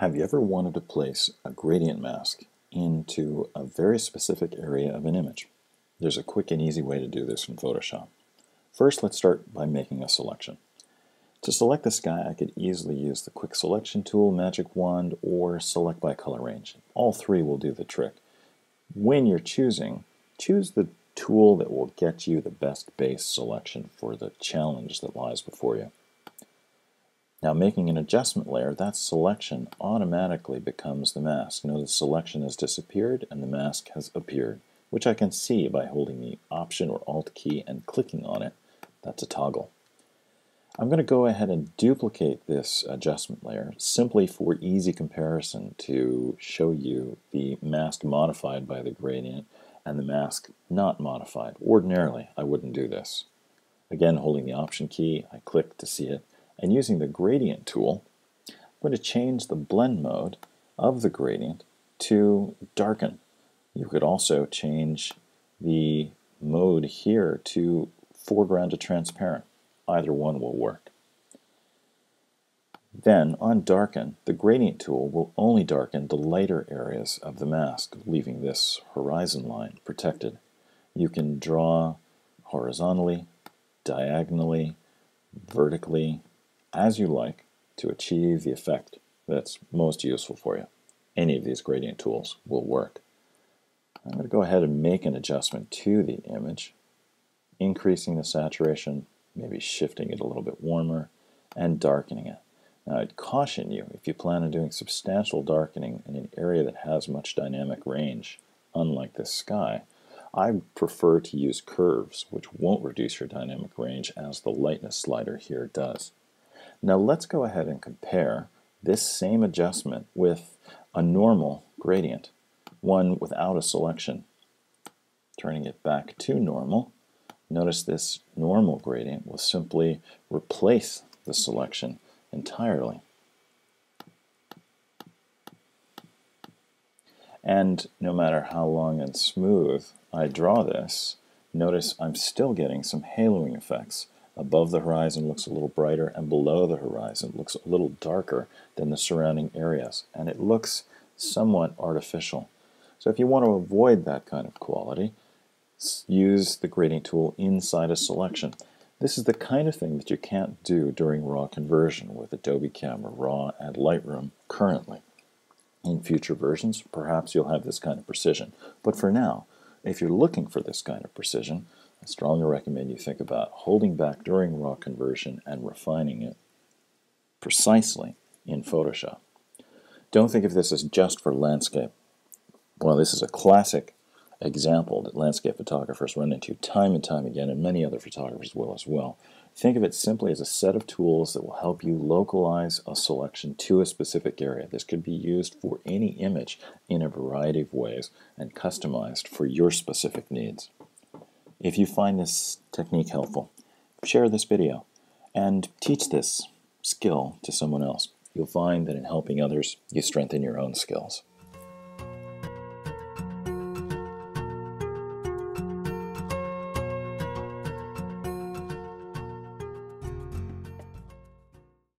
Have you ever wanted to place a gradient mask into a very specific area of an image? There's a quick and easy way to do this in Photoshop. First, let's start by making a selection. To select the sky, I could easily use the Quick Selection tool, Magic Wand, or Select by Color Range. All three will do the trick. When you're choosing, choose the tool that will get you the best base selection for the challenge that lies before you. Now, making an adjustment layer, that selection automatically becomes the mask. Notice the selection has disappeared and the mask has appeared, which I can see by holding the Option or Alt key and clicking on it. That's a toggle. I'm going to go ahead and duplicate this adjustment layer simply for easy comparison to show you the mask modified by the gradient and the mask not modified. Ordinarily, I wouldn't do this. Again, holding the Option key, I click to see it. And using the gradient tool, I'm going to change the blend mode of the gradient to darken. You could also change the mode here to foreground to transparent. Either one will work. Then on darken, the gradient tool will only darken the lighter areas of the mask, leaving this horizon line protected. You can draw horizontally, diagonally, vertically, as you like to achieve the effect that's most useful for you. Any of these gradient tools will work. I'm going to go ahead and make an adjustment to the image, increasing the saturation, maybe shifting it a little bit warmer, and darkening it. Now, I'd caution you, if you plan on doing substantial darkening in an area that has much dynamic range, unlike this sky, I prefer to use curves, which won't reduce your dynamic range as the lightness slider here does. Now let's go ahead and compare this same adjustment with a normal gradient, one without a selection. Turning it back to normal, notice this normal gradient will simply replace the selection entirely. And no matter how long and smooth I draw this, notice I'm still getting some haloing effects. Above the horizon looks a little brighter, and below the horizon looks a little darker than the surrounding areas, and it looks somewhat artificial. So if you want to avoid that kind of quality, use the gradient tool inside a selection. This is the kind of thing that you can't do during raw conversion with Adobe Camera Raw and Lightroom currently. In future versions, perhaps you'll have this kind of precision. But for now, if you're looking for this kind of precision, I strongly recommend you think about holding back during raw conversion and refining it precisely in Photoshop. Don't think of this as just for landscape. Well, this is a classic example that landscape photographers run into time and time again, and many other photographers will as well. Think of it simply as a set of tools that will help you localize a selection to a specific area. This could be used for any image in a variety of ways and customized for your specific needs. If you find this technique helpful, share this video and teach this skill to someone else. You'll find that in helping others, you strengthen your own skills.